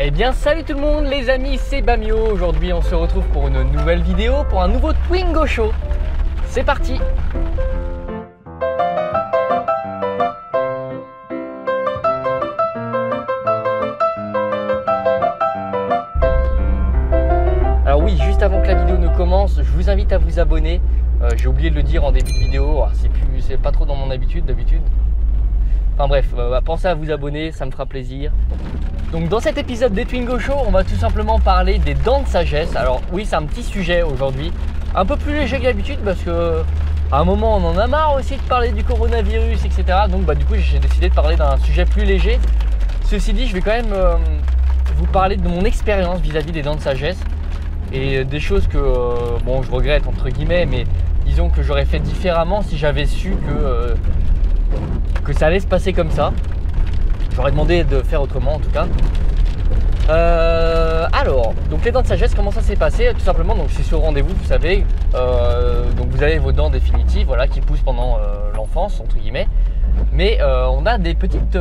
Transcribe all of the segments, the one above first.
Eh bien salut tout le monde les amis, c'est Bamio. Aujourd'hui on se retrouve pour une nouvelle vidéo, pour un nouveau Twingo Show. C'est parti. Alors oui, juste avant que la vidéo ne commence, je vous invite à vous abonner. J'ai oublié de le dire en début de vidéo, c'est pas trop dans mon habitude d'habitude. Enfin bref, pensez à vous abonner, ça me fera plaisir. Donc dans cet épisode des Twingo Show, on va tout simplement parler des dents de sagesse. Alors oui, c'est un petit sujet aujourd'hui, un peu plus léger que d'habitude parce que à un moment on en a marre aussi de parler du coronavirus, etc. Donc du coup j'ai décidé de parler d'un sujet plus léger. Ceci dit, je vais quand même vous parler de mon expérience vis-à-vis des dents de sagesse et des choses que bon, je regrette entre guillemets, mais disons que j'aurais fait différemment si j'avais su que ça allait se passer comme ça. J'aurais demandé de faire autrement en tout cas. Alors, donc les dents de sagesse, comment ça s'est passé? Tout simplement, donc c'est sur rendez-vous, vous savez. Donc vous avez vos dents définitives, voilà, qui poussent pendant l'enfance entre guillemets. Mais on a des petites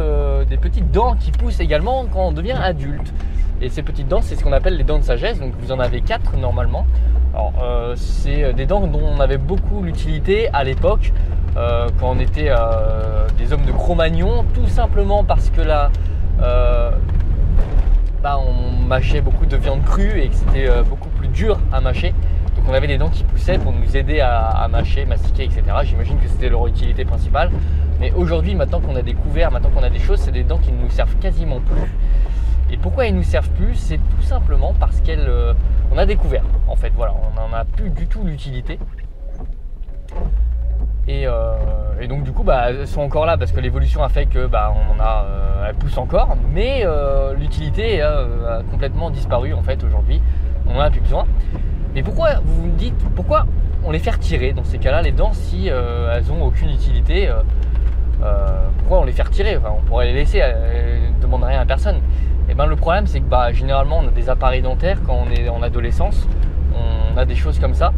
dents qui poussent également quand on devient adulte. Et ces petites dents, c'est ce qu'on appelle les dents de sagesse. Donc vous en avez 4 normalement. Alors c'est des dents dont on avait beaucoup l'utilité à l'époque. Quand on était des hommes de Cro-Magnon, tout simplement parce que là on mâchait beaucoup de viande crue et que c'était beaucoup plus dur à mâcher. Donc on avait des dents qui poussaient pour nous aider à mâcher, mastiquer, etc. J'imagine que c'était leur utilité principale. Mais aujourd'hui, maintenant qu'on a découvert, maintenant qu'on a des choses, c'est des dents qui ne nous servent quasiment plus. Et pourquoi ils ne nous servent plus? C'est tout simplement parce qu'on a découvert. En fait, voilà, on n'en a plus du tout l'utilité. Et donc du coup elles sont encore là parce que l'évolution a fait que elles poussent encore, mais l'utilité a complètement disparu en fait aujourd'hui. On n'en a plus besoin. Mais pourquoi, vous me dites, pourquoi on les fait retirer dans ces cas-là les dents si elles n'ont aucune utilité? Pourquoi on les fait retirer? Enfin, on pourrait les laisser, elles ne demandent rien à personne. Et le problème c'est que généralement on a des appareils dentaires quand on est en adolescence, on a des choses comme ça.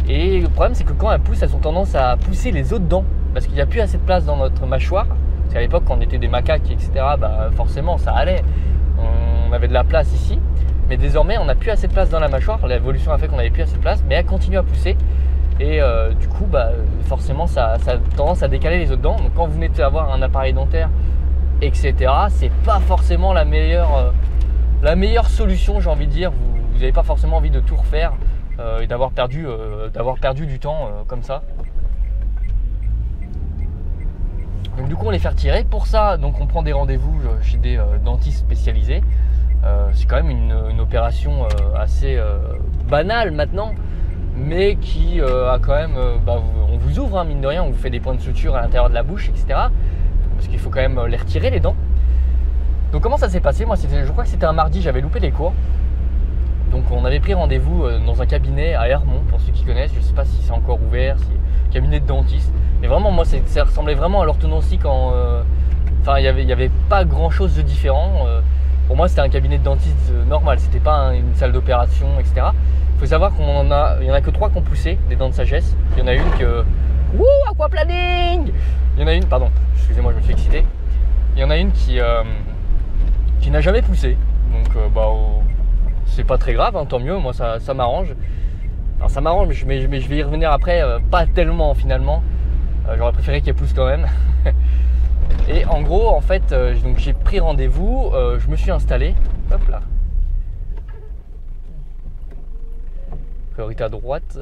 Et le problème c'est que quand elles poussent, elles ont tendance à pousser les autres dents parce qu'il n'y a plus assez de place dans notre mâchoire. Parce qu'à l'époque quand on était des macaques, etc., forcément ça allait, on avait de la place ici. Mais désormais on n'a plus assez de place dans la mâchoire, l'évolution a fait qu'on n'avait plus assez de place, mais elles continuent à pousser. Et du coup forcément ça a tendance à décaler les autres dents. Donc quand vous venez d'avoir un appareil dentaire, etc., c'est pas forcément la meilleure solution, j'ai envie de dire. Vous n'avez pas forcément envie de tout refaire. Et d'avoir perdu du temps comme ça. Donc du coup on les fait retirer. Pour ça, donc on prend des rendez-vous chez des dentistes spécialisés. C'est quand même une opération assez banale maintenant, mais qui a quand même, on vous ouvre mine de rien, on vous fait des points de suture à l'intérieur de la bouche, etc. Parce qu'il faut quand même les retirer les dents. Donc comment ça s'est passé? Moi je crois que c'était un mardi, j'avais loupé les cours. Donc on avait pris rendez-vous dans un cabinet à Hermont, pour ceux qui connaissent. Je ne sais pas si c'est encore ouvert, si cabinet de dentiste. Mais vraiment moi ça ressemblait vraiment à l'orthodontie quand il y avait pas grand chose de différent. Pour moi c'était un cabinet de dentiste normal, c'était pas une salle d'opération, etc. Il faut savoir qu'il y en a que 3 qui ont poussé des dents de sagesse. Il y en a une que... Wouh, aquaplaning! Il y en a une, pardon, excusez-moi je me suis excité. Il y en a une qui n'a jamais poussé. Donc c'est pas très grave, tant mieux, moi ça m'arrange. Alors ça m'arrange, mais je vais y revenir après, pas tellement finalement. J'aurais préféré qu'elle pousse quand même. Et en gros, en fait, donc j'ai pris rendez-vous, je me suis installé. Hop là. Priorité à droite,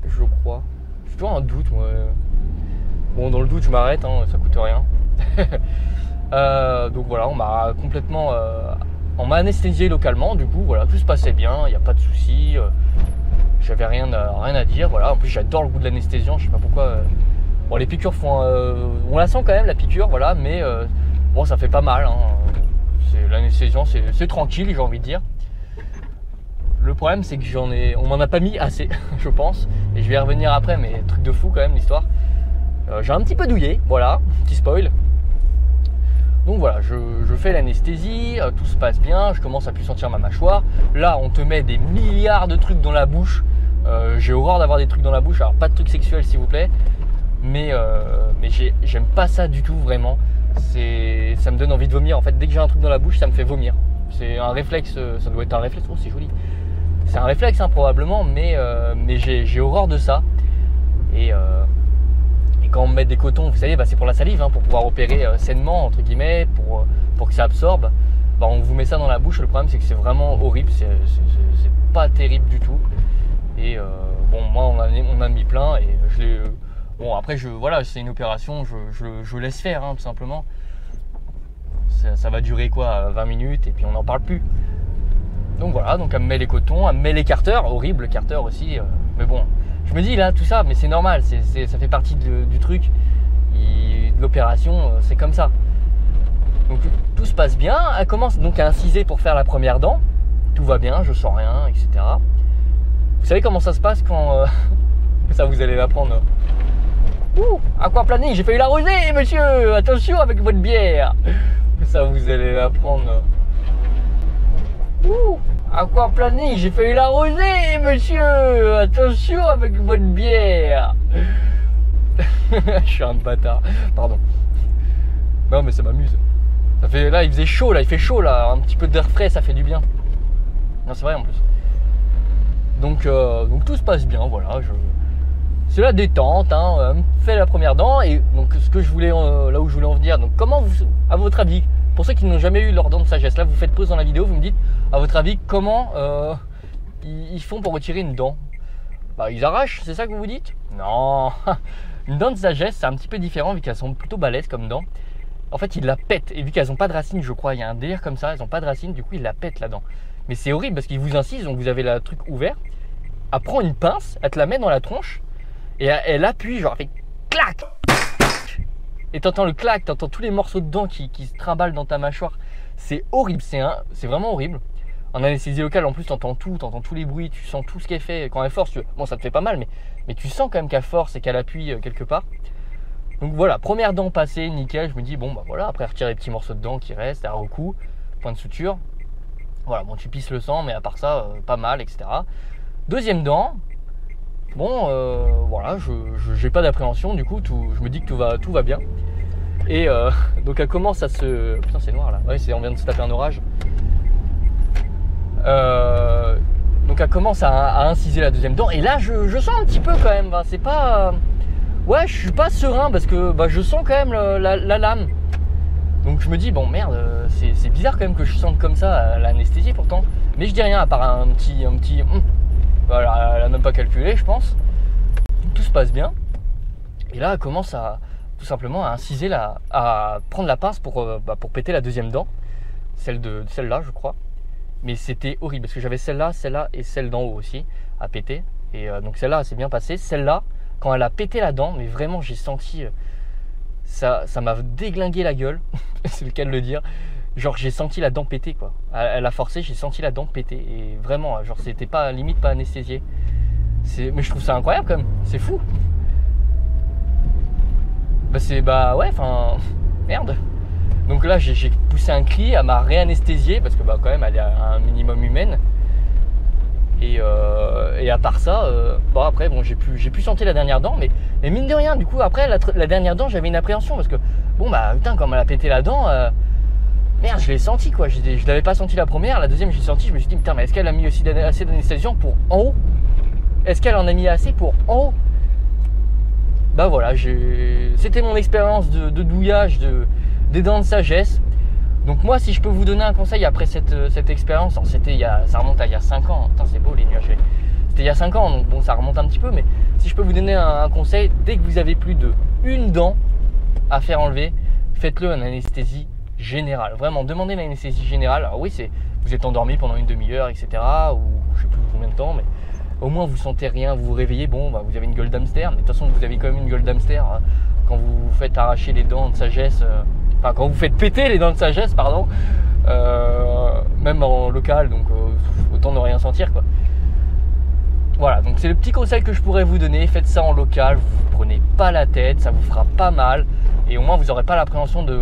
je crois. J'ai toujours un doute, moi. Bon, dans le doute, je m'arrête, ça coûte rien. Donc voilà, on m'a complètement... on m'a anesthésié localement, du coup voilà, tout se passait bien, il n'y a pas de souci, j'avais rien à dire, voilà. En plus j'adore le goût de l'anesthésiant, je sais pas pourquoi. Bon, les piqûres font, on la sent quand même la piqûre, voilà, mais bon, ça fait pas mal, l'anesthésiant c'est tranquille, j'ai envie de dire. Le problème c'est que on m'en a pas mis assez, je pense, et je vais y revenir après, mais truc de fou quand même l'histoire. J'ai un petit peu douillé, voilà, petit spoil. Donc voilà, je fais l'anesthésie, tout se passe bien, je commence à plus sentir ma mâchoire. Là, on te met des milliards de trucs dans la bouche. J'ai horreur d'avoir des trucs dans la bouche, alors pas de trucs sexuels s'il vous plaît. Mais j'aime pas ça du tout vraiment. Ça me donne envie de vomir. En fait, dès que j'ai un truc dans la bouche, ça me fait vomir. c'est un réflexe, ça doit être un réflexe, oh c'est joli. C'est un réflexe hein, probablement, mais j'ai horreur de ça. Et quand on met des cotons, vous savez, bah, c'est pour la salive, hein, pour pouvoir opérer sainement, entre guillemets, pour que ça absorbe. Bah, on vous met ça dans la bouche, le problème c'est que c'est vraiment horrible, c'est pas terrible du tout. Et bon, moi on a mis plein et je l'ai. Bon, après, voilà, c'est une opération, je laisse faire, hein, tout simplement. Ça va durer quoi, 20 minutes et puis on n'en parle plus. Donc voilà, donc elle me met les cotons, elle me met l'écarteur, horrible écarteur aussi. Mais bon, je me dis là, tout ça, mais c'est normal, ça fait partie du truc, de l'opération, c'est comme ça. Donc tout se passe bien, elle commence donc à inciser pour faire la première dent. Tout va bien, je sens rien, etc. Vous savez comment ça se passe quand... ça vous allez l'apprendre. Ouh, aquaplaning, j'ai failli l'arroser, monsieur. Attention avec votre bière. Ça, vous allez l'apprendre. Ouh, aquaplaning, j'ai failli l'arroser, monsieur. Attention avec votre bière. Je suis un bâtard. Pardon. Non, mais ça m'amuse. Là, il faisait chaud, là. Il fait chaud, là. Un petit peu d'air frais, ça fait du bien. Non, c'est vrai, en plus. Donc tout se passe bien, voilà. C'est la détente, hein, fait la première dent et donc ce que je voulais, là où je voulais en venir. Donc comment à votre avis, pour ceux qui n'ont jamais eu leur dent de sagesse, là vous faites pause dans la vidéo, vous me dites, à votre avis, comment ils font pour retirer une dent? Bah ils arrachent, c'est ça que vous vous dites? Non, une dent de sagesse c'est un petit peu différent vu qu'elles sont plutôt balèzes comme dents. En fait ils la pètent et vu qu'elles n'ont pas de racines, je crois, il y a un délire comme ça, elles n'ont pas de racines, du coup ils la pètent la dent. Mais c'est horrible parce qu'ils vous incisent, donc vous avez le truc ouvert, elle prend une pince, elle te la met dans la tronche. Et elle appuie, genre elle fait clac. Et t'entends le clac, t'entends tous les morceaux de dents qui se trimballent dans ta mâchoire. C'est horrible, c'est vraiment horrible. En anesthésie locale, en plus, t'entends tout, t'entends tous les bruits, tu sens tout ce qu'elle fait. Quand elle force, bon, ça te fait pas mal, mais tu sens quand même qu'elle force et qu'elle appuie quelque part. Donc voilà, première dent passée, nickel. Je me dis, bon, bah voilà, après retirer les petits morceaux de dents qui restent, à recou, point de suture. Voilà, bon, tu pisses le sang, mais à part ça, pas mal, etc. Deuxième dent. Bon, voilà, j'ai pas d'appréhension, du coup, je me dis que tout va bien. Et donc elle commence à se... Putain, c'est noir là. Ouais, on vient de se taper un orage. Donc elle commence à inciser la deuxième dent. Et là, je sens un petit peu quand même. C'est pas... Ouais, je suis pas serein parce que bah, je sens quand même la lame. Donc je me dis, bon merde, c'est bizarre quand même que je sente comme ça l'anesthésie pourtant. Mais je dis rien à part un petit... Voilà, elle n'a même pas calculé, je pense. Tout se passe bien. Et là, elle commence tout simplement à inciser, à prendre la pince pour péter la deuxième dent. Celle-là, je crois. Mais c'était horrible parce que j'avais celle-là et celle d'en haut aussi à péter. Et donc celle-là, c'est bien passé. Celle-là, quand elle a pété la dent, mais vraiment, j'ai senti... ça m'a déglingué la gueule. C'est le cas de le dire. Genre j'ai senti la dent péter quoi. Elle a forcé, j'ai senti la dent péter. Et vraiment, genre c'était pas limite pas anesthésié. Mais je trouve ça incroyable quand même, c'est fou. Bah ouais, enfin merde. Donc là j'ai poussé un cri, elle m'a réanesthésié parce que bah quand même elle est à un minimum humaine. Et à part ça, bon après bon j'ai pu sentir la dernière dent, mais mine de rien du coup après la dernière dent j'avais une appréhension parce que bon bah putain comme elle a pété la dent. Merde, je l'ai senti quoi, je l'avais pas senti la première, la deuxième j'ai senti, je me suis dit putain mais est-ce qu'elle a mis aussi assez d'anesthésiant pour en haut? Est-ce qu'elle en a mis assez pour en haut? Bah voilà, c'était mon expérience de douillage des dents de sagesse. Donc moi si je peux vous donner un conseil après cette expérience, ça remonte à il y a 5 ans, putain c'est beau les nuages, c'était il y a 5 ans donc bon ça remonte un petit peu, mais si je peux vous donner un conseil, dès que vous avez plus d'une dent à faire enlever, faites-le en anesthésie générale, vraiment demandez une anesthésie générale. Alors oui vous êtes endormi pendant une demi-heure etc, ou je sais plus combien de temps, mais au moins vous sentez rien, vous vous réveillez, bon bah, vous avez une gueule d'hamster, mais de toute façon vous avez quand même une gueule d'hamster quand vous faites arracher les dents de sagesse, enfin quand vous faites péter les dents de sagesse pardon, même en local, donc autant ne rien sentir quoi. Voilà, donc c'est le petit conseil que je pourrais vous donner, faites ça en local, vous ne prenez pas la tête, ça vous fera pas mal et au moins vous n'aurez pas l'appréhension de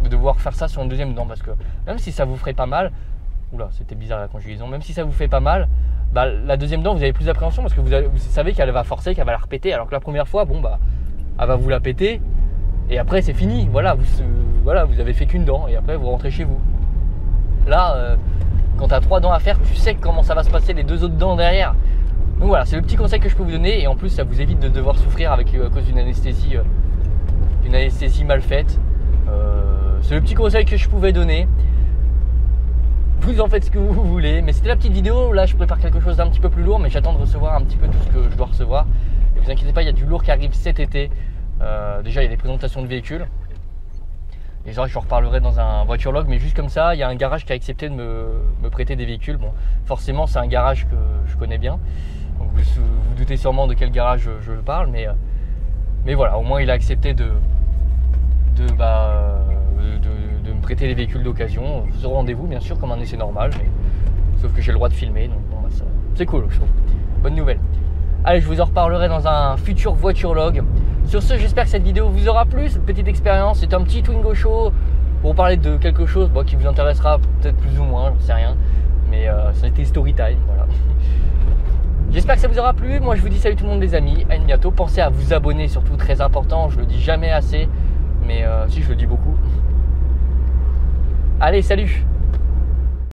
devoir faire ça sur une deuxième dent, parce que même si ça vous ferait pas mal, oula c'était bizarre la conjugaison, même si ça vous fait pas mal, bah, la deuxième dent vous avez plus d'appréhension parce que vous savez qu'elle va forcer, qu'elle va la repéter, alors que la première fois bon bah elle va vous la péter et après c'est fini, voilà vous avez fait qu'une dent et après vous rentrez chez vous. Là, quand tu as 3 dents à faire, tu sais comment ça va se passer les 2 autres dents derrière. Donc voilà, c'est le petit conseil que je peux vous donner. Et en plus, ça vous évite de devoir souffrir à cause d'une anesthésie mal faite. C'est le petit conseil que je pouvais donner. Vous en faites ce que vous voulez. Mais c'était la petite vidéo. Là, je prépare quelque chose d'un petit peu plus lourd. Mais j'attends de recevoir un petit peu tout ce que je dois recevoir. Et vous inquiétez pas, il y a du lourd qui arrive cet été. Déjà, il y a des présentations de véhicules. Et genre, je en reparlerai dans un voiturelog, mais juste comme ça, il y a un garage qui a accepté de me prêter des véhicules. Bon, forcément, c'est un garage que je connais bien. Donc, vous doutez sûrement de quel garage je parle, mais voilà, au moins, il a accepté de me prêter les véhicules d'occasion. Sur rendez-vous, bien sûr, comme un essai normal, mais sauf que j'ai le droit de filmer, donc bon, bah, c'est cool, je trouve. Bonne nouvelle. Allez, je vous en reparlerai dans un futur voiturelog. Sur ce, j'espère que cette vidéo vous aura plu, cette petite expérience. C'est un petit Twingo Show pour vous parler de quelque chose qui vous intéressera peut-être plus ou moins, j'en sais rien. Mais ça a été story time, voilà. J'espère que ça vous aura plu. Moi, je vous dis salut tout le monde les amis, à bientôt. Pensez à vous abonner, surtout très important. Je le dis jamais assez, mais si, je le dis beaucoup. Allez, salut!